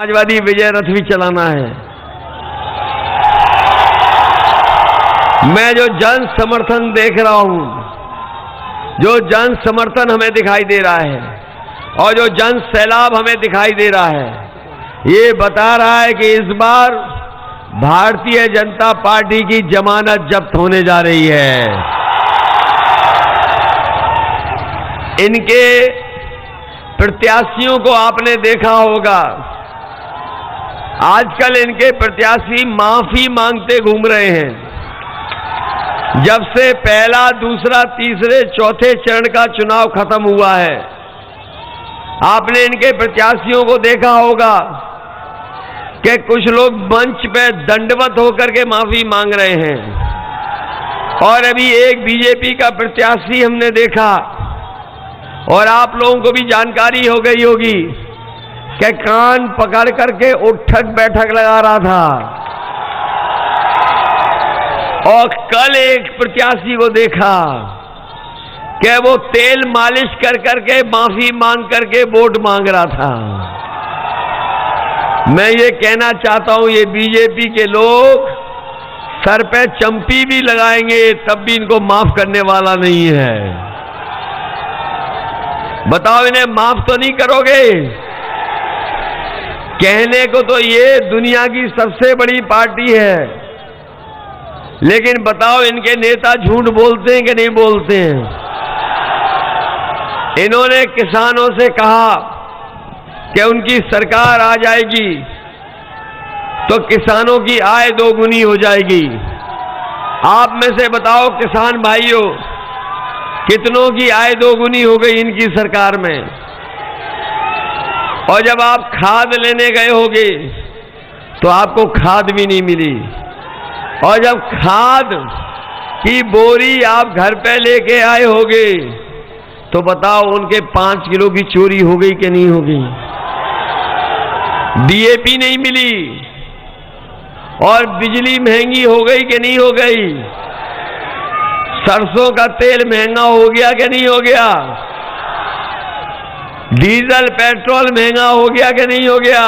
समाजवादी विजय रथ भी चलाना है। मैं जो जन समर्थन देख रहा हूं, जो जन समर्थन हमें दिखाई दे रहा है और जो जन सैलाब हमें दिखाई दे रहा है, ये बता रहा है कि इस बार भारतीय जनता पार्टी की जमानत जब्त होने जा रही है। इनके प्रत्याशियों को आपने देखा होगा, आजकल इनके प्रत्याशी माफी मांगते घूम रहे हैं। जब से पहला, दूसरा, तीसरे, चौथे चरण का चुनाव खत्म हुआ है, आपने इनके प्रत्याशियों को देखा होगा कि कुछ लोग मंच पे दंडवत होकर के माफी मांग रहे हैं। और अभी एक बीजेपी का प्रत्याशी हमने देखा, और आप लोगों को भी जानकारी हो गई होगी कि कान पकड़ करके उठक बैठक लगा रहा था। और कल एक प्रत्याशी को देखा कि वो तेल मालिश कर करके माफी मांग करके वोट मांग रहा था। मैं ये कहना चाहता हूं, ये बीजेपी के लोग सर पे चंपी भी लगाएंगे तब भी इनको माफ करने वाला नहीं है। बताओ, इन्हें माफ तो नहीं करोगे? कहने को तो ये दुनिया की सबसे बड़ी पार्टी है, लेकिन बताओ इनके नेता झूठ बोलते हैं कि नहीं बोलते हैं? इन्होंने किसानों से कहा कि उनकी सरकार आ जाएगी तो किसानों की आय दोगुनी हो जाएगी। आप में से बताओ किसान भाइयों, कितनों की आय दोगुनी हो गई इनकी सरकार में? और जब आप खाद लेने गए होगे तो आपको खाद भी नहीं मिली। और जब खाद की बोरी आप घर पे लेके आए होगे तो बताओ उनके 5 किलो की चोरी हो गई कि नहीं हो गई? डीएपी नहीं मिली और बिजली महंगी हो गई कि नहीं हो गई? सरसों का तेल महंगा हो गया कि नहीं हो गया? डीजल पेट्रोल महंगा हो गया कि नहीं हो गया?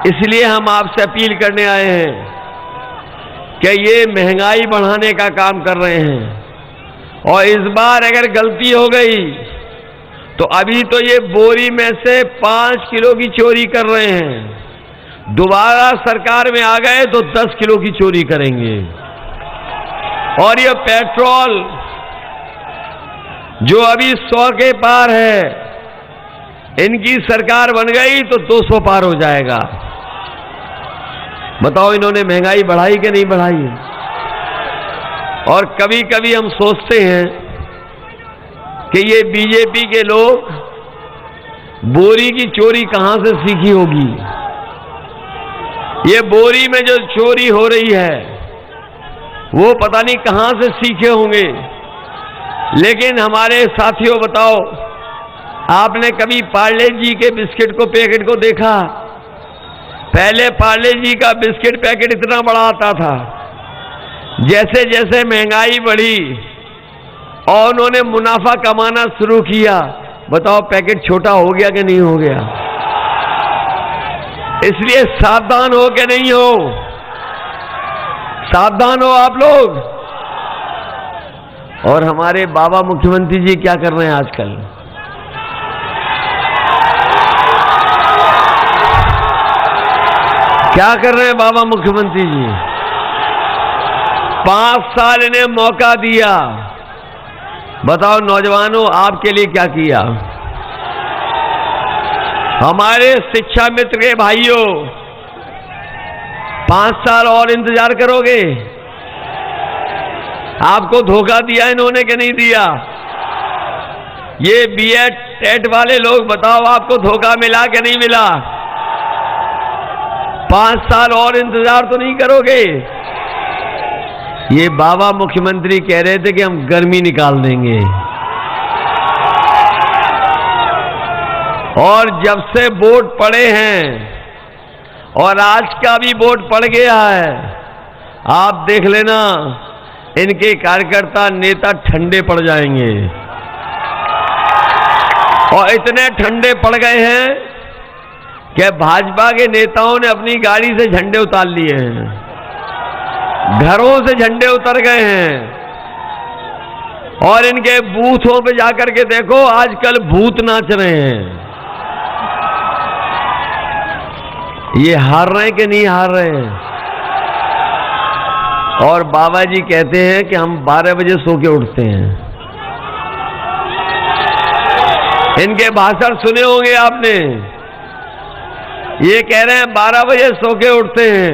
इसलिए हम आपसे अपील करने आए हैं कि ये महंगाई बढ़ाने का काम कर रहे हैं, और इस बार अगर गलती हो गई तो अभी तो ये बोरी में से 5 किलो की चोरी कर रहे हैं, दोबारा सरकार में आ गए तो 10 किलो की चोरी करेंगे। और ये पेट्रोल जो अभी 100 के पार है, इनकी सरकार बन गई तो 200 पार हो जाएगा। बताओ, इन्होंने महंगाई बढ़ाई कि नहीं बढ़ाई? और कभी कभी हम सोचते हैं कि ये बीजेपी के लोग बोरी की चोरी कहां से सीखी होगी। ये बोरी में जो चोरी हो रही है वो पता नहीं कहां से सीखे होंगे। लेकिन हमारे साथियों, बताओ, आपने कभी पार्ले जी के बिस्किट को पैकेट को देखा? पहले पार्ले जी का बिस्किट पैकेट इतना बड़ा आता था, जैसे जैसे महंगाई बढ़ी और उन्होंने मुनाफा कमाना शुरू किया, बताओ पैकेट छोटा हो गया कि नहीं हो गया? इसलिए सावधान हो कि नहीं हो? सावधान हो आप लोग। और हमारे बाबा मुख्यमंत्री जी क्या कर रहे हैं आजकल? क्या कर रहे हैं बाबा मुख्यमंत्री जी? 5 साल इन्हें मौका दिया, बताओ नौजवानों आपके लिए क्या किया? हमारे शिक्षा मित्र के भाइयों, 5 साल और इंतजार करोगे? आपको धोखा दिया इन्होंने कि नहीं दिया? ये बीएड टेट वाले लोग, बताओ आपको धोखा मिला कि नहीं मिला? 5 साल और इंतजार तो नहीं करोगे? ये बाबा मुख्यमंत्री कह रहे थे कि हम गर्मी निकाल देंगे, और जब से वोट पड़े हैं और आज का भी वोट पड़ गया है, आप देख लेना इनके कार्यकर्ता नेता ठंडे पड़ जाएंगे। और इतने ठंडे पड़ गए हैं कि भाजपा के नेताओं ने अपनी गाड़ी से झंडे उतार लिए हैं, घरों से झंडे उतर गए हैं, और इनके बूथों पे जाकर के देखो आजकल भूत नाच रहे हैं। ये हार रहे हैं कि नहीं हार रहे हैं? और बाबा जी कहते हैं कि हम 12 बजे सो के उठते हैं। इनके भाषण सुने होंगे आपने, ये कह रहे हैं 12 बजे सो के उठते हैं,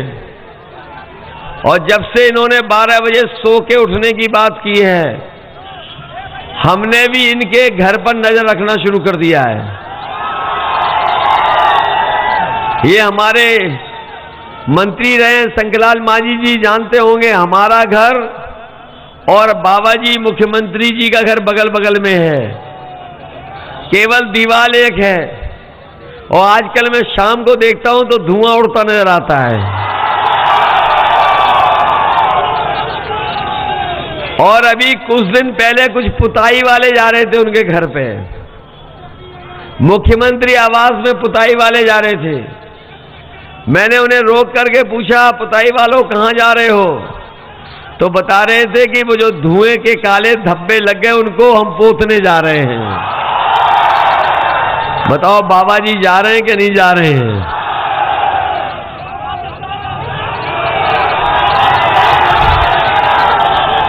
और जब से इन्होंने 12 बजे सो के उठने की बात की है, हमने भी इनके घर पर नजर रखना शुरू कर दिया है। ये हमारे मंत्री रहे शंकरलाल मांझी जी जानते होंगे, हमारा घर और बाबा जी मुख्यमंत्री जी का घर बगल बगल में है, केवल दीवार एक है, और आजकल मैं शाम को देखता हूं तो धुआं उड़ता नजर आता है। और अभी कुछ दिन पहले कुछ पुताई वाले जा रहे थे उनके घर पे, मुख्यमंत्री आवास में पुताई वाले जा रहे थे। मैंने उन्हें रोक करके पूछा, पुताई वालों कहां जा रहे हो? तो बता रहे थे कि वो जो धुएं के काले धब्बे लग गए उनको हम पोतने जा रहे हैं। बताओ बाबा जी जा रहे हैं कि नहीं जा रहे हैं?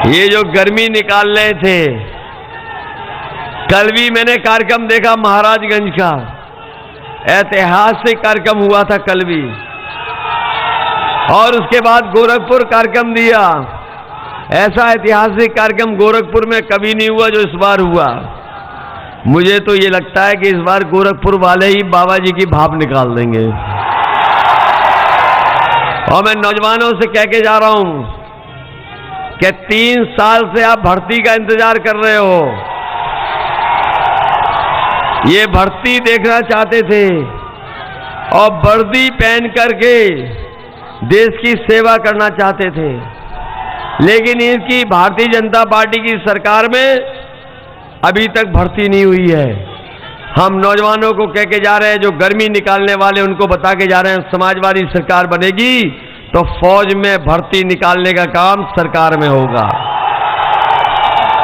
ये जो गर्मी निकाल रहे थे, कल भी मैंने कार्यक्रम देखा महाराजगंज का, ऐतिहासिक कार्यक्रम हुआ था कल भी, और उसके बाद गोरखपुर कार्यक्रम दिया। ऐसा ऐतिहासिक कार्यक्रम गोरखपुर में कभी नहीं हुआ जो इस बार हुआ। मुझे तो ये लगता है कि इस बार गोरखपुर वाले ही बाबा जी की भाप निकाल देंगे। और मैं नौजवानों से कह के जा रहा हूं कि 3 साल से आप भर्ती का इंतजार कर रहे हो, ये भर्ती देखना चाहते थे और वर्दी पहन करके देश की सेवा करना चाहते थे, लेकिन इनकी भारतीय जनता पार्टी की सरकार में अभी तक भर्ती नहीं हुई है। हम नौजवानों को कह के जा रहे हैं, जो गर्मी निकालने वाले उनको बता के जा रहे हैं, समाजवादी सरकार बनेगी तो फौज में भर्ती निकालने का काम सरकार में होगा।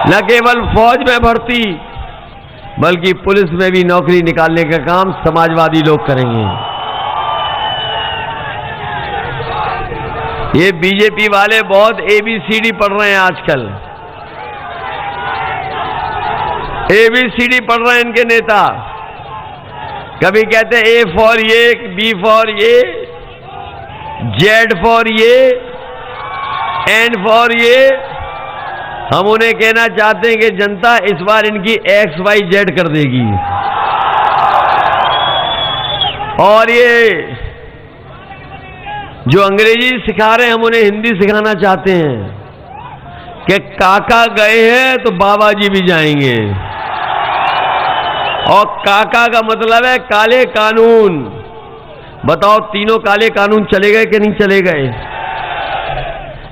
न केवल फौज में भर्ती, बल्कि पुलिस में भी नौकरी निकालने का काम समाजवादी लोग करेंगे। ये बीजेपी वाले बहुत ABCD पढ़ रहे हैं आजकल, ABCD पढ़ रहे हैं इनके नेता। कभी कहते हैं A फॉर ये, B फॉर ये, Z फॉर ये, N फॉर ये। हम उन्हें कहना चाहते हैं कि जनता इस बार इनकी XYZ कर देगी। और ये जो अंग्रेजी सिखा रहे हैं, हम उन्हें हिंदी सिखाना चाहते हैं कि काका गए हैं तो बाबा जी भी जाएंगे। और काका का मतलब है काले कानून। बताओ तीनों काले कानून चले गए कि नहीं चले गए?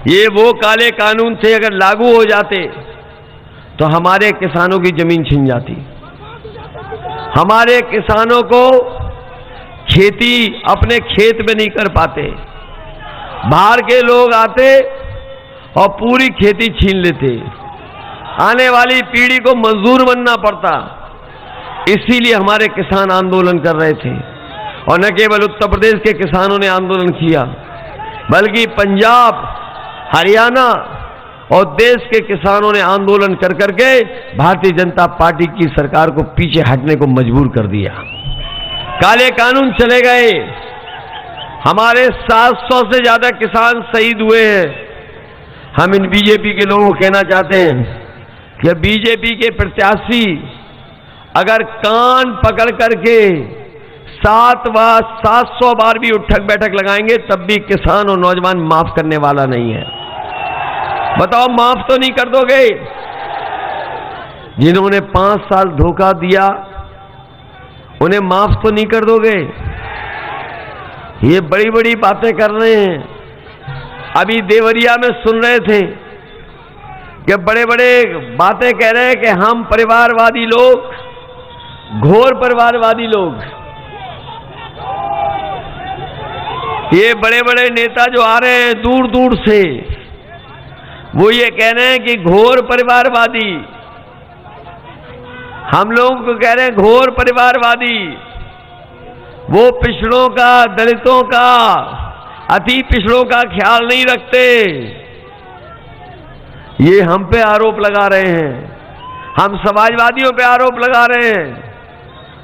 ये वो काले कानून थे, अगर लागू हो जाते तो हमारे किसानों की जमीन छिन जाती, हमारे किसानों को खेती अपने खेत में नहीं कर पाते, बाहर के लोग आते और पूरी खेती छीन लेते, आने वाली पीढ़ी को मजदूर बनना पड़ता। इसीलिए हमारे किसान आंदोलन कर रहे थे। और न केवल उत्तर प्रदेश के किसानों ने आंदोलन किया, बल्कि पंजाब, हरियाणा और देश के किसानों ने आंदोलन कर करके भारतीय जनता पार्टी की सरकार को पीछे हटने को मजबूर कर दिया। काले कानून चले गए, हमारे 700 से ज्यादा किसान शहीद हुए हैं। हम इन बीजेपी के लोगों को कहना चाहते हैं कि बीजेपी के प्रत्याशी अगर कान पकड़ करके 700 बार भी उठक बैठक लगाएंगे तब भी किसान और नौजवान माफ करने वाला नहीं है। बताओ माफ तो नहीं कर दोगे? जिन्होंने 5 साल धोखा दिया उन्हें माफ तो नहीं कर दोगे? ये बड़ी बड़ी बातें कर रहे हैं। अभी देवरिया में सुन रहे थे कि बड़े बड़े बातें कह रहे हैं कि हम परिवारवादी लोग, घोर परिवारवादी लोग। ये बड़े बड़े नेता जो आ रहे हैं दूर दूर से, वो ये कह रहे हैं कि घोर परिवारवादी, हम लोगों को कह रहे हैं घोर परिवारवादी, वो पिछड़ों का, दलितों का, अति पिछड़ों का ख्याल नहीं रखते। ये हम पे आरोप लगा रहे हैं, हम समाजवादियों पे आरोप लगा रहे हैं।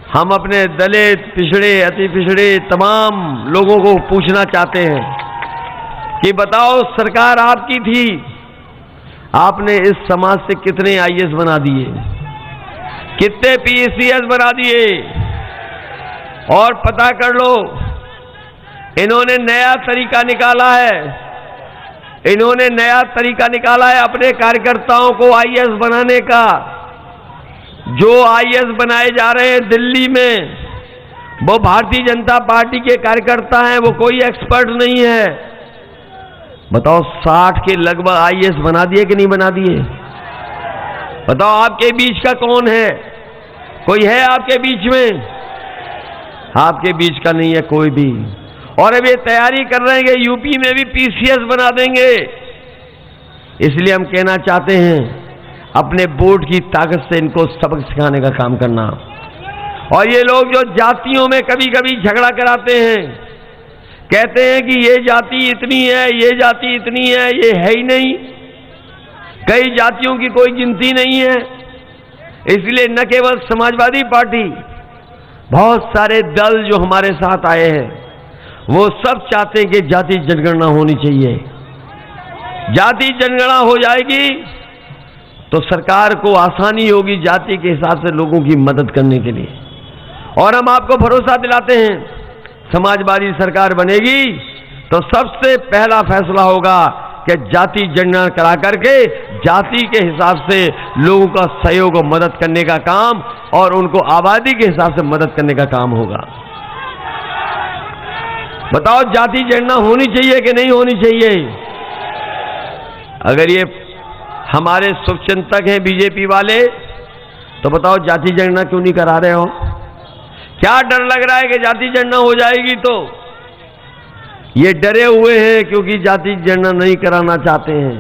हम अपने दलित, पिछड़े, अति पिछड़े तमाम लोगों को पूछना चाहते हैं कि बताओ, सरकार आपकी थी, आपने इस समाज से कितने आईएएस बना दिए, कितने पीसीएस बना दिए, और पता कर लो, इन्होंने नया तरीका निकाला है, इन्होंने नया तरीका निकाला है अपने कार्यकर्ताओं को आईएएस बनाने का। जो आईएएस बनाए जा रहे हैं दिल्ली में, वो भारतीय जनता पार्टी के कार्यकर्ता हैं, वो कोई एक्सपर्ट नहीं है। बताओ, 60 के लगभग आईएएस बना दिए कि नहीं बना दिए? बताओ, आपके बीच का कौन है? कोई है आपके बीच में? आपके बीच का नहीं है कोई भी। और अब ये तैयारी कर रहे हैं कि यूपी में भी पीसीएस बना देंगे। इसलिए हम कहना चाहते हैं, अपने वोट की ताकत से इनको सबक सिखाने का काम करना। और ये लोग जो जातियों में कभी कभी झगड़ा कराते हैं, कहते हैं कि ये जाति इतनी है, ये जाति इतनी है, ये है ही नहीं, कई जातियों की कोई गिनती नहीं है। इसलिए न केवल समाजवादी पार्टी, बहुत सारे दल जो हमारे साथ आए हैं, वो सब चाहते हैं कि जाति जनगणना होनी चाहिए। जाति जनगणना हो जाएगी तो सरकार को आसानी होगी जाति के हिसाब से लोगों की मदद करने के लिए। और हम आपको भरोसा दिलाते हैं, समाजवादी सरकार बनेगी तो सबसे पहला फैसला होगा कि जाति जनगणना करा करके जाति के हिसाब से लोगों का सहयोग और मदद करने का काम, और उनको आबादी के हिसाब से मदद करने का काम होगा। बताओ, जाति जनगणना होनी चाहिए कि नहीं होनी चाहिए? अगर ये हमारे शुभचिंतक हैं बीजेपी वाले, तो बताओ जाति जनगणना क्यों नहीं करा रहे हो? क्या डर लग रहा है कि जाति जनगणना हो जाएगी तो? ये डरे हुए हैं क्योंकि जाति जनगणना नहीं कराना चाहते हैं,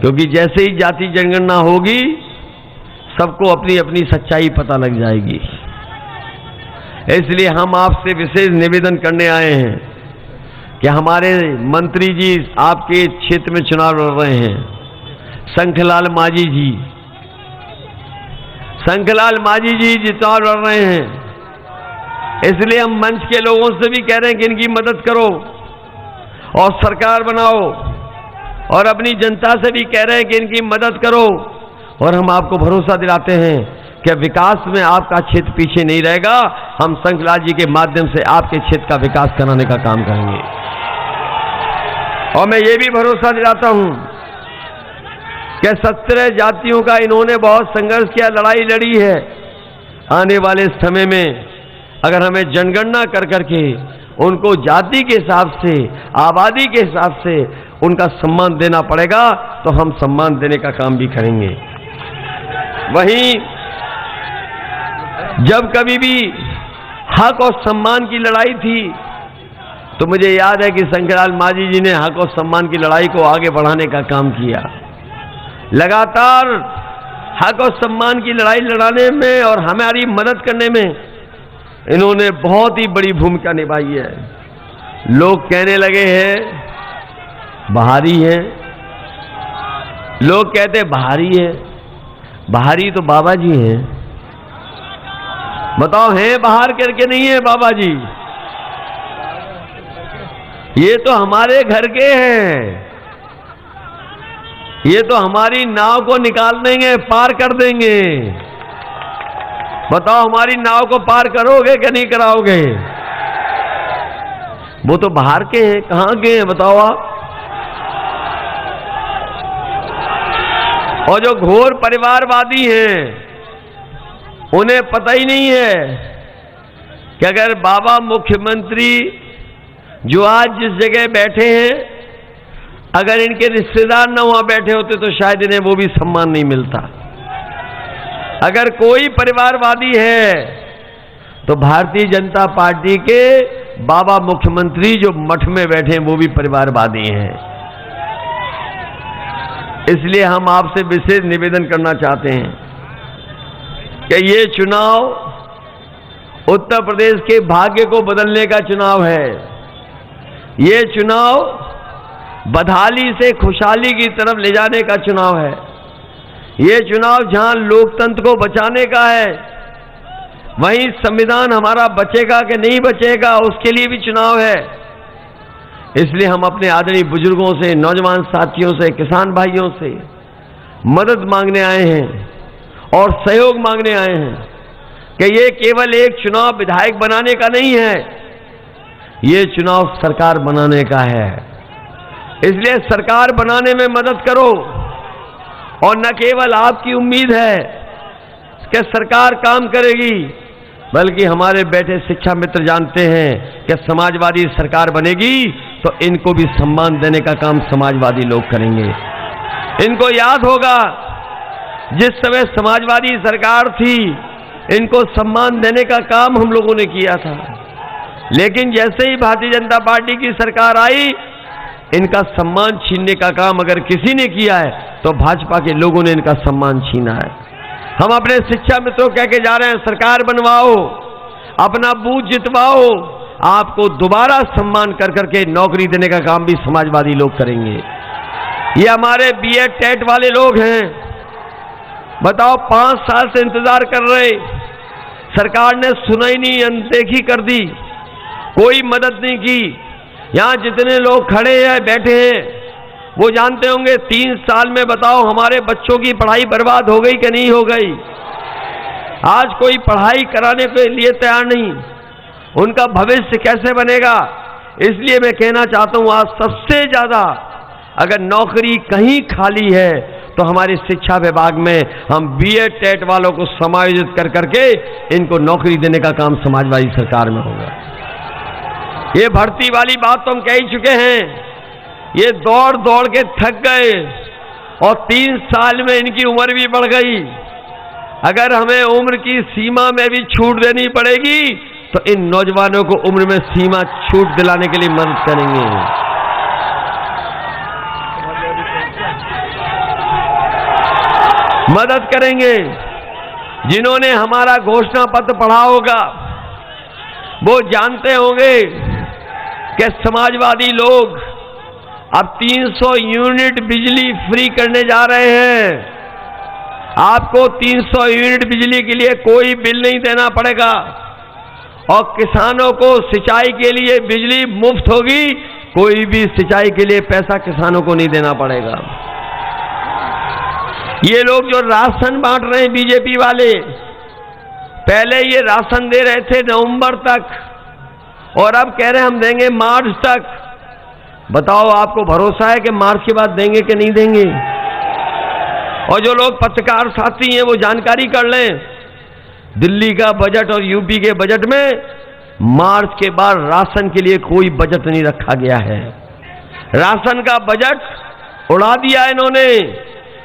क्योंकि जैसे ही जाति जनगणना होगी सबको अपनी अपनी सच्चाई पता लग जाएगी। इसलिए हम आपसे विशेष निवेदन करने आए हैं कि हमारे मंत्री जी आपके क्षेत्र में चुनाव लड़ रहे हैं, शंखलाल माझी जी, शंखलाल माझी जी चुनाव लड़ रहे हैं। इसलिए हम मंच के लोगों से भी कह रहे हैं कि इनकी मदद करो और सरकार बनाओ, और अपनी जनता से भी कह रहे हैं कि इनकी मदद करो। और हम आपको भरोसा दिलाते हैं कि विकास में आपका क्षेत्र पीछे नहीं रहेगा। हम शंखलाल जी के माध्यम से आपके क्षेत्र का विकास कराने का काम करेंगे। और मैं ये भी भरोसा दिलाता हूं कि 17 जातियों का इन्होंने बहुत संघर्ष किया, लड़ाई लड़ी है। आने वाले समय में अगर हमें जनगणना कर करके उनको जाति के हिसाब से, आबादी के हिसाब से उनका सम्मान देना पड़ेगा, तो हम सम्मान देने का काम भी करेंगे। वहीं जब कभी भी हक और सम्मान की लड़ाई थी, तो मुझे याद है कि शंखलाल माझी जी ने हक और सम्मान की लड़ाई को आगे बढ़ाने का काम किया। लगातार हक और सम्मान की लड़ाई लड़ाने में और हमारी मदद करने में इन्होंने बहुत ही बड़ी भूमिका निभाई है। लोग कहने लगे हैं बाहरी है, लोग कहते बाहरी है, बाहरी तो बाबा जी हैं। बताओ, हैं बाहर करके नहीं है बाबा जी? ये तो हमारे घर के हैं, ये तो हमारी नाव को निकाल देंगे, पार कर देंगे। बताओ, हमारी नाव को पार करोगे कि नहीं कराओगे? वो तो बाहर के हैं, कहां के हैं बताओ आप? और जो घोर परिवारवादी हैं, उन्हें पता ही नहीं है कि अगर बाबा मुख्यमंत्री जो आज जिस जगह बैठे हैं, अगर इनके रिश्तेदार न वहां बैठे होते तो शायद इन्हें वो भी सम्मान नहीं मिलता। अगर कोई परिवारवादी है तो भारतीय जनता पार्टी के बाबा मुख्यमंत्री जो मठ में बैठे हैं वो भी परिवारवादी हैं। इसलिए हम आपसे विशेष निवेदन करना चाहते हैं कि ये चुनाव उत्तर प्रदेश के भाग्य को बदलने का चुनाव है। ये चुनाव बदहाली से खुशहाली की तरफ ले जाने का चुनाव है। ये चुनाव जहां लोकतंत्र को बचाने का है, वहीं संविधान हमारा बचेगा कि नहीं बचेगा उसके लिए भी चुनाव है। इसलिए हम अपने आदरणीय बुजुर्गों से, नौजवान साथियों से, किसान भाइयों से मदद मांगने आए हैं और सहयोग मांगने आए हैं कि ये केवल एक चुनाव विधायक बनाने का नहीं है, ये चुनाव सरकार बनाने का है। इसलिए सरकार बनाने में मदद करो। और न केवल आपकी उम्मीद है कि सरकार काम करेगी, बल्कि हमारे बैठे शिक्षा मित्र जानते हैं कि समाजवादी सरकार बनेगी तो इनको भी सम्मान देने का काम समाजवादी लोग करेंगे। इनको याद होगा जिस समय समाजवादी सरकार थी, इनको सम्मान देने का काम हम लोगों ने किया था, लेकिन जैसे ही भारतीय जनता पार्टी की सरकार आई, इनका सम्मान छीनने का काम अगर किसी ने किया है तो भाजपा के लोगों ने इनका सम्मान छीना है। हम अपने शिक्षा मित्रों कह के जा रहे हैं, सरकार बनवाओ, अपना बूथ जितवाओ, आपको दोबारा सम्मान कर करके नौकरी देने का काम भी समाजवादी लोग करेंगे। ये हमारे बीएड टेट वाले लोग हैं, बताओ 5 साल से इंतजार कर रहे, सरकार ने सुनाई नहीं, अनदेखी कर दी, कोई मदद नहीं की। यहां जितने लोग खड़े हैं, बैठे हैं, वो जानते होंगे 3 साल में बताओ हमारे बच्चों की पढ़ाई बर्बाद हो गई कि नहीं हो गई। आज कोई पढ़ाई कराने के लिए तैयार नहीं, उनका भविष्य कैसे बनेगा। इसलिए मैं कहना चाहता हूं, आज सबसे ज्यादा अगर नौकरी कहीं खाली है तो हमारे शिक्षा विभाग में हम बीएड टेट वालों को समायोजित कर करके इनको नौकरी देने का काम समाजवादी सरकार में होगा। ये भर्ती वाली बात तो हम कह ही चुके हैं, ये दौड़ दौड़ के थक गए और 3 साल में इनकी उम्र भी बढ़ गई। अगर हमें उम्र की सीमा में भी छूट देनी पड़ेगी तो इन नौजवानों को उम्र में सीमा छूट दिलाने के लिए मदद करेंगे। मदद करेंगे। जिन्होंने हमारा घोषणा पत्र पढ़ा होगा वो जानते होंगे कि समाजवादी लोग अब 300 यूनिट बिजली फ्री करने जा रहे हैं। आपको 300 यूनिट बिजली के लिए कोई बिल नहीं देना पड़ेगा और किसानों को सिंचाई के लिए बिजली मुफ्त होगी, कोई भी सिंचाई के लिए पैसा किसानों को नहीं देना पड़ेगा। ये लोग जो राशन बांट रहे हैं बीजेपी वाले, पहले ये राशन दे रहे थे नवंबर तक और अब कह रहे हैं हम देंगे मार्च तक। बताओ आपको भरोसा है कि मार्च के बाद देंगे कि नहीं देंगे। और जो लोग पत्रकार साथी हैं वो जानकारी कर लें, दिल्ली का बजट और यूपी के बजट में मार्च के बाद राशन के लिए कोई बजट नहीं रखा गया है। राशन का बजट उड़ा दिया इन्होंने।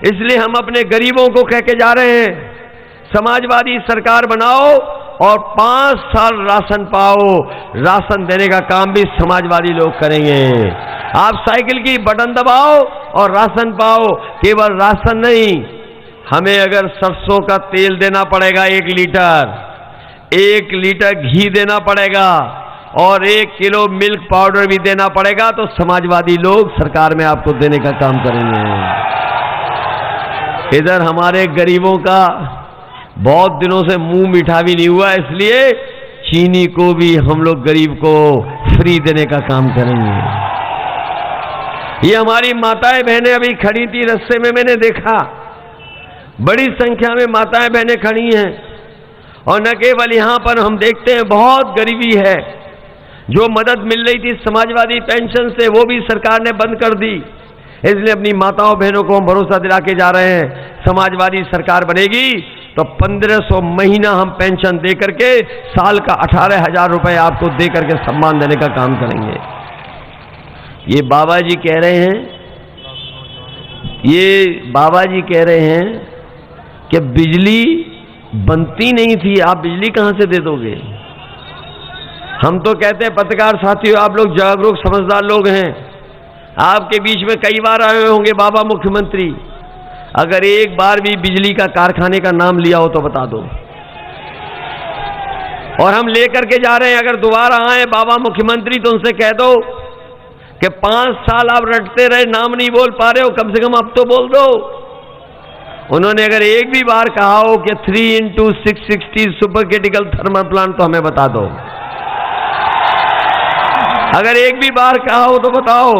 इसलिए हम अपने गरीबों को कह के जा रहे हैं, समाजवादी सरकार बनाओ और 5 साल राशन पाओ। राशन देने का काम भी समाजवादी लोग करेंगे। आप साइकिल की बटन दबाओ और राशन पाओ। केवल राशन नहीं, हमें अगर सरसों का तेल देना पड़ेगा 1 लीटर, 1 लीटर घी देना पड़ेगा और 1 किलो मिल्क पाउडर भी देना पड़ेगा, तो समाजवादी लोग सरकार में आपको देने का काम करेंगे। इधर हमारे गरीबों का बहुत दिनों से मुंह मीठा भी नहीं हुआ, इसलिए चीनी को भी हम लोग गरीब को फ्री देने का काम करेंगे। ये हमारी माताएं बहनें अभी खड़ी थी रास्ते में, मैंने देखा बड़ी संख्या में माताएं बहनें खड़ी हैं। और न केवल यहां पर हम देखते हैं बहुत गरीबी है। जो मदद मिल रही थी समाजवादी पेंशन से वो भी सरकार ने बंद कर दी। इसलिए अपनी माताओं बहनों को हम भरोसा दिला के जा रहे हैं, समाजवादी सरकार बनेगी तो 1500 महीना हम पेंशन दे करके साल का 18,000 रुपए आपको दे करके सम्मान देने का काम करेंगे। ये बाबा जी कह रहे हैं, ये बाबा जी कह रहे हैं कि बिजली बनती नहीं थी, आप बिजली कहां से दे दोगे। हम तो कहते हैं पत्रकार साथियों, आप लोग जागरूक समझदार लोग हैं, आपके बीच में कई बार आए होंगे बाबा मुख्यमंत्री। अगर एक बार भी बिजली का कारखाने का नाम लिया हो तो बता दो, और हम लेकर के जा रहे हैं। अगर दोबारा आए बाबा मुख्यमंत्री तो उनसे कह दो कि 5 साल आप रटते रहे, नाम नहीं बोल पा रहे हो, कम से कम अब तो बोल दो। उन्होंने अगर एक भी बार कहा हो कि 3x660 super critical thermal plant, तो हमें बता दो। अगर एक भी बार कहा हो तो बताओ।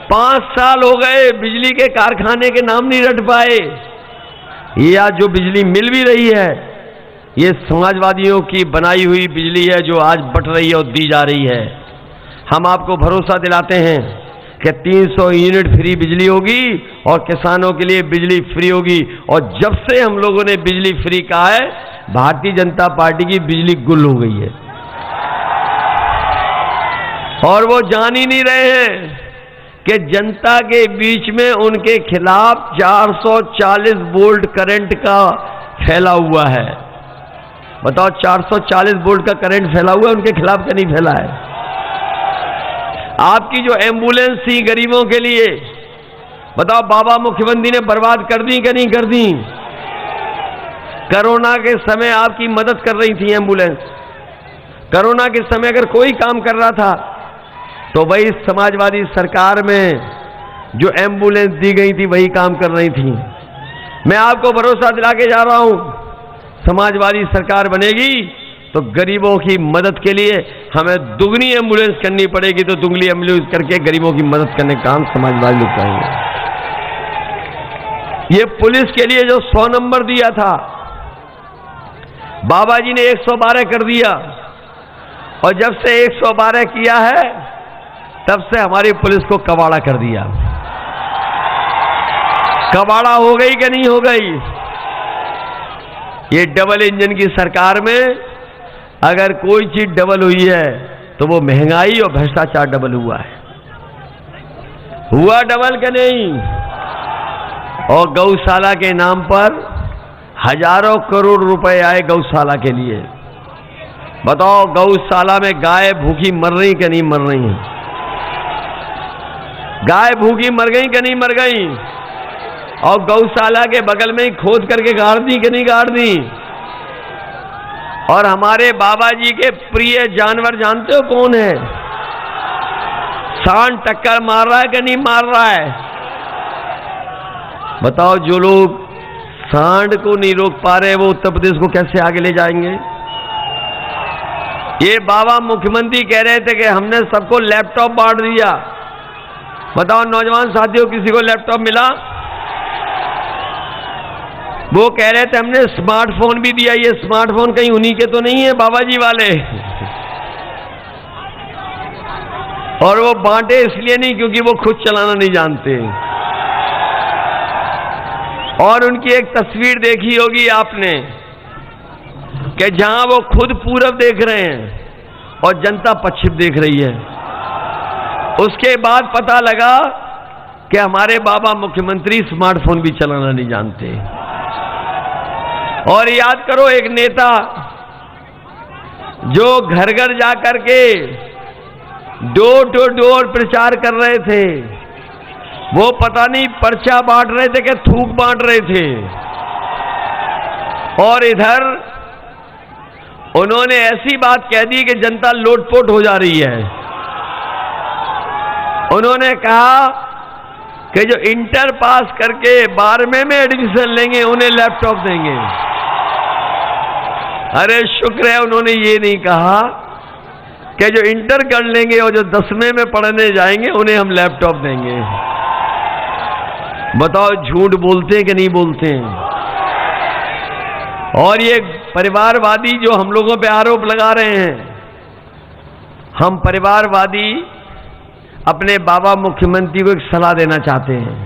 5 साल हो गए, बिजली के कारखाने के नाम नहीं रट पाए। ये आज जो बिजली मिल भी रही है, ये समाजवादियों की बनाई हुई बिजली है जो आज बट रही है और दी जा रही है। हम आपको भरोसा दिलाते हैं कि 300 यूनिट फ्री बिजली होगी और किसानों के लिए बिजली फ्री होगी। और जब से हम लोगों ने बिजली फ्री कहा है, भारतीय जनता पार्टी की बिजली गुल हो गई है। और वो जान ही नहीं रहे हैं कि जनता के बीच में उनके खिलाफ 440 वोल्ट करंट का फैला हुआ है। बताओ, 440 वोल्ट का करंट फैला हुआ है, उनके खिलाफ का नहीं फैला है। आपकी जो एम्बुलेंस थी गरीबों के लिए, बताओ बाबा मुख्यमंत्री ने बर्बाद कर दी कि नहीं कर दी? कोरोना के समय आपकी मदद कर रही थी एम्बुलेंस। कोरोना के समय अगर कोई काम कर रहा था तो वही समाजवादी सरकार में जो एम्बुलेंस दी गई थी वही काम कर रही थी। मैं आपको भरोसा दिला के जा रहा हूं, समाजवादी सरकार बनेगी तो गरीबों की मदद के लिए हमें दुगनी एम्बुलेंस करनी पड़ेगी, तो दुगनी एम्बुलेंस करके गरीबों की मदद करने का काम समाजवादी लोग करेंगे। ये पुलिस के लिए जो 100 नंबर दिया था, बाबा जी ने 112 कर दिया, और जब से 112 किया है तब से हमारी पुलिस को कबाड़ा कर दिया। कबाड़ा हो गई कि नहीं हो गई? ये डबल इंजन की सरकार में अगर कोई चीज डबल हुई है तो वो महंगाई और भ्रष्टाचार डबल हुआ है। हुआ डबल के नहीं? और गौशाला के नाम पर हजारों करोड़ रुपए आए गौशाला के लिए। बताओ, गौशाला में गाय भूखी मर रही कि नहीं मर रही है? गाय भूखी मर गई कि नहीं मर गई? और गौशाला के बगल में ही खोद करके गाड़ दी कि नहीं गाड़ दी? और हमारे बाबा जी के प्रिय जानवर जानते हो कौन है? सांड टक्कर मार रहा है कि नहीं मार रहा है? बताओ, जो लोग सांड को नहीं रोक पा रहे वो उत्तर प्रदेश को कैसे आगे ले जाएंगे? ये बाबा मुख्यमंत्री कह रहे थे कि हमने सबको लैपटॉप बांट दिया। बताओ नौजवान साथियों, किसी को लैपटॉप मिला? वो कह रहे थे हमने स्मार्टफोन भी दिया। ये स्मार्टफोन कहीं उन्हीं के तो नहीं है, बाबा जी वाले? और वो बांटे इसलिए नहीं क्योंकि वो खुद चलाना नहीं जानते। और उनकी एक तस्वीर देखी होगी आपने कि जहां वो खुद पूरब देख रहे हैं और जनता पश्चिम देख रही है। उसके बाद पता लगा कि हमारे बाबा मुख्यमंत्री स्मार्टफोन भी चलाना नहीं जानते। और याद करो, एक नेता जो घर घर जाकर के डोर टू डोर प्रचार कर रहे थे, वो पता नहीं पर्चा बांट रहे थे कि थूक बांट रहे थे। और इधर उन्होंने ऐसी बात कह दी कि जनता लोटपोट हो जा रही है। उन्होंने कहा कि जो इंटर पास करके 12वें में एडमिशन लेंगे उन्हें लैपटॉप देंगे। अरे शुक्र है उन्होंने ये नहीं कहा कि जो इंटर कर लेंगे और जो 10वें में पढ़ने जाएंगे उन्हें हम लैपटॉप देंगे। बताओ, झूठ बोलते हैं कि नहीं बोलते हैं? और ये परिवारवादी जो हम लोगों पे आरोप लगा रहे हैं, हम परिवारवादी अपने बाबा मुख्यमंत्री को एक सलाह देना चाहते हैं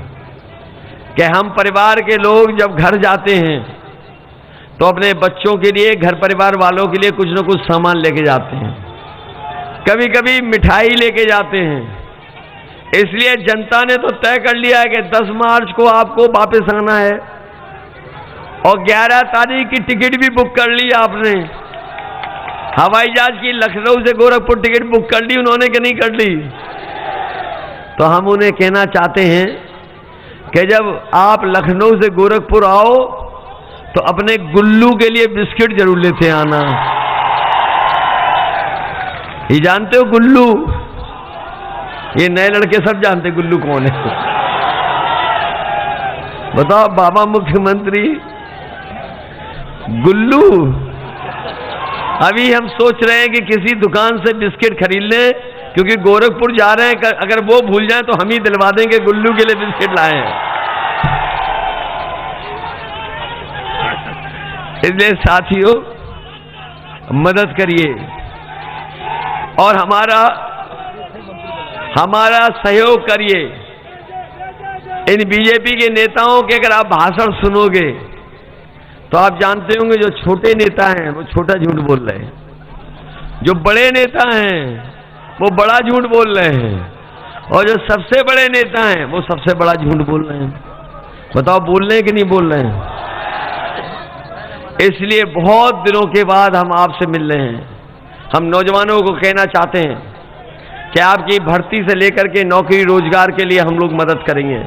कि हम परिवार के लोग जब घर जाते हैं तो अपने बच्चों के लिए, घर परिवार वालों के लिए कुछ न कुछ सामान लेके जाते हैं। कभी कभी मिठाई लेके जाते हैं। इसलिए जनता ने तो तय कर लिया है कि 10 मार्च को आपको वापस आना है, और 11 तारीख की टिकट भी बुक कर ली आपने। हवाई जहाज की लखनऊ से गोरखपुर टिकट बुक कर ली उन्होंने कि नहीं कर ली? तो हम उन्हें कहना चाहते हैं कि जब आप लखनऊ से गोरखपुर आओ तो अपने गुल्लू के लिए बिस्किट जरूर लेते आना। ये जानते हो गुल्लू? ये नए लड़के सब जानते गुल्लू कौन है। बताओ बाबा मुख्यमंत्री गुल्लू। अभी हम सोच रहे हैं कि किसी दुकान से बिस्किट खरीद लें, क्योंकि गोरखपुर जा रहे हैं, अगर वो भूल जाएं तो हम ही दिलवा देंगे गुल्लू के लिए बिस्किट लाए हैं। इसलिए साथियों मदद करिए और हमारा सहयोग करिए। इन बीजेपी के नेताओं के अगर आप भाषण सुनोगे तो आप जानते होंगे जो छोटे नेता हैं वो छोटा झूठ बोल रहे हैं, जो बड़े नेता हैं वो बड़ा झूठ बोल रहे हैं, और जो सबसे बड़े नेता हैं वो सबसे बड़ा झूठ बोल रहे हैं। बताओ बोल रहे हैं कि नहीं बोल रहे हैं? इसलिए बहुत दिनों के बाद हम आपसे मिल रहे हैं। हम नौजवानों को कहना चाहते हैं कि आपकी भर्ती से लेकर के नौकरी रोजगार के लिए हम लोग मदद करेंगे।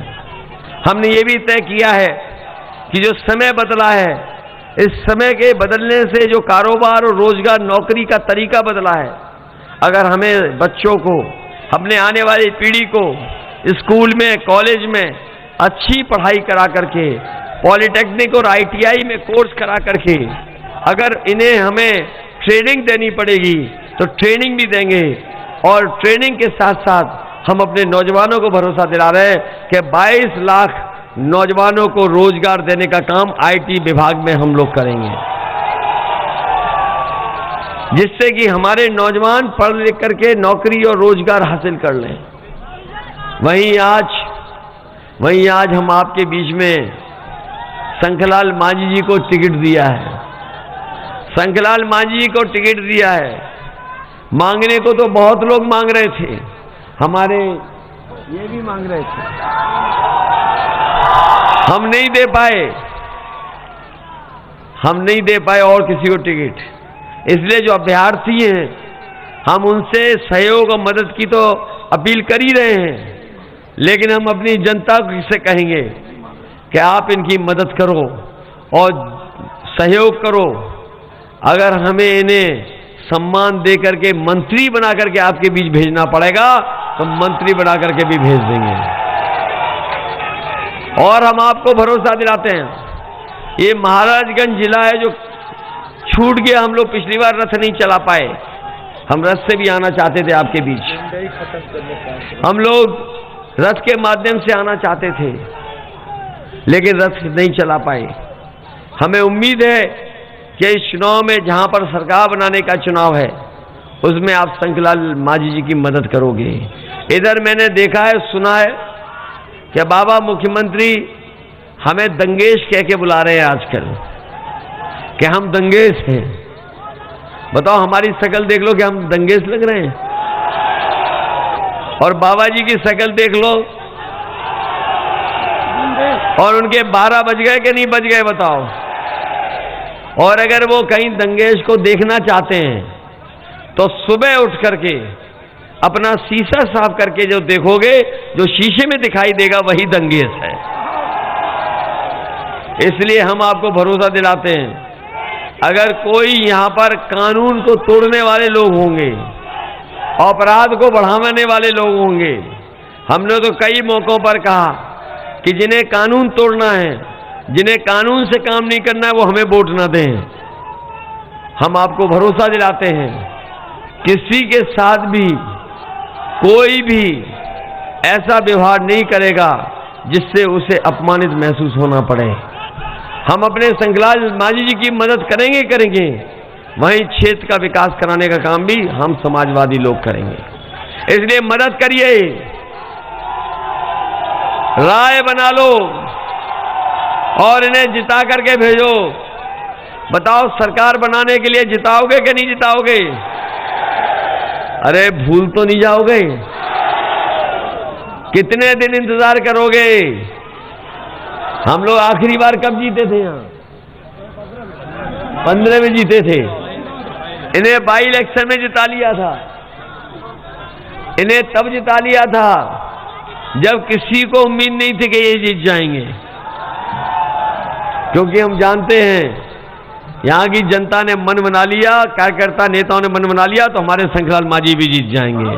हमने ये भी तय किया है कि जो समय बदला है, इस समय के बदलने से जो कारोबार और रोजगार नौकरी का तरीका बदला है, अगर हमें बच्चों को, अपने आने वाली पीढ़ी को स्कूल में, कॉलेज में अच्छी पढ़ाई करा करके, पॉलिटेक्निक और आईटीआई में कोर्स करा करके अगर इन्हें हमें ट्रेनिंग देनी पड़ेगी तो ट्रेनिंग भी देंगे, और ट्रेनिंग के साथ साथ हम अपने नौजवानों को भरोसा दिला रहे हैं कि 22 लाख नौजवानों को रोजगार देने का काम आईटी विभाग में हम लोग करेंगे, जिससे कि हमारे नौजवान पढ़ लिख करके नौकरी और रोजगार हासिल कर लें। वहीं आज हम आपके बीच में शंखलाल मांझी जी को टिकट दिया है। शंखलाल मांझी जी को टिकट दिया है। मांगने को तो बहुत लोग मांग रहे थे, हमारे ये भी मांग रहे थे, हम नहीं दे पाए और किसी को टिकट। इसलिए जो अभ्यर्थी हैं हम उनसे सहयोग और मदद की तो अपील कर ही रहे हैं, लेकिन हम अपनी जनता से कहेंगे कि आप इनकी मदद करो और सहयोग करो। अगर हमें इन्हें सम्मान दे करके मंत्री बना करके आपके बीच भेजना पड़ेगा तो मंत्री बना करके भी भेज देंगे। और हम आपको भरोसा दिलाते हैं, ये महाराजगंज जिला है जो छूट गया। हम लोग पिछली बार रथ नहीं चला पाए, हम रथ से भी आना चाहते थे आपके बीच। हम लोग रथ के माध्यम से आना चाहते थे, लेकिन रथ नहीं चला पाए। हमें उम्मीद है कि इस चुनाव में, जहां पर सरकार बनाने का चुनाव है, उसमें आप शंखलाल मांझी जी की मदद करोगे। इधर मैंने देखा है, सुना है कि बाबा मुख्यमंत्री हमें दंगेश कह के बुला रहे हैं आजकल, कि हम दंगेश हैं। बताओ हमारी शक्ल देख लो कि हम दंगेश लग रहे हैं, और बाबा जी की शक्ल देख लो और उनके 12 बज गए कि नहीं बज गए बताओ। और अगर वो कहीं दंगेश को देखना चाहते हैं तो सुबह उठ करके अपना शीशा साफ करके जो देखोगे, जो शीशे में दिखाई देगा वही दंगेश है। इसलिए हम आपको भरोसा दिलाते हैं, अगर कोई यहां पर कानून को तोड़ने वाले लोग होंगे, अपराध को बढ़ाने वाले लोग होंगे, हमने तो कई मौकों पर कहा कि जिन्हें कानून तोड़ना है, जिन्हें कानून से काम नहीं करना है, वो हमें वोट ना दें। हम आपको भरोसा दिलाते हैं, किसी के साथ भी कोई भी ऐसा व्यवहार नहीं करेगा जिससे उसे अपमानित महसूस होना पड़े। हम अपने शंखलाल मांझी जी की मदद करेंगे, वहीं क्षेत्र का विकास कराने का काम भी हम समाजवादी लोग करेंगे। इसलिए मदद करिए, राय बना लो और इन्हें जिता करके भेजो। बताओ सरकार बनाने के लिए जिताओगे कि नहीं जिताओगे? अरे भूल तो नहीं जाओगे? कितने दिन इंतजार करोगे? हम लोग आखिरी बार कब जीते थे? यहाँ 15 में जीते थे। इन्हें बाई इलेक्शन में जिता लिया था। इन्हें तब जिता लिया था जब किसी को उम्मीद नहीं थी कि ये जीत जाएंगे, क्योंकि हम जानते हैं यहां की जनता ने मन बना लिया, कार्यकर्ता नेताओं ने मन बना लिया तो हमारे शंखलाल मांझी भी जीत जाएंगे।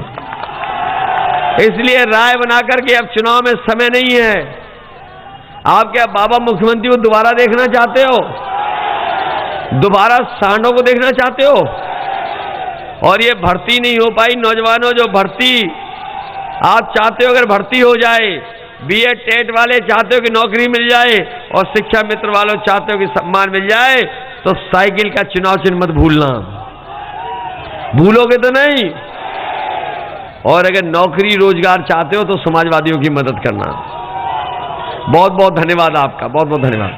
इसलिए राय बना करके अब चुनाव में समय नहीं है। आप क्या बाबा मुख्यमंत्री को दोबारा देखना चाहते हो? दोबारा सांडों को देखना चाहते हो? और ये भर्ती नहीं हो पाई, नौजवानों जो भर्ती आप चाहते हो, अगर भर्ती हो जाए, बीएड टेट वाले चाहते हो कि नौकरी मिल जाए और शिक्षा मित्र वालों चाहते हो कि सम्मान मिल जाए, तो साइकिल का चुनाव चिन्ह मत भूलना। भूलोगे तो नहीं। और अगर नौकरी रोजगार चाहते हो तो समाजवादियों की मदद करना। बहुत बहुत धन्यवाद आपका, बहुत बहुत धन्यवाद।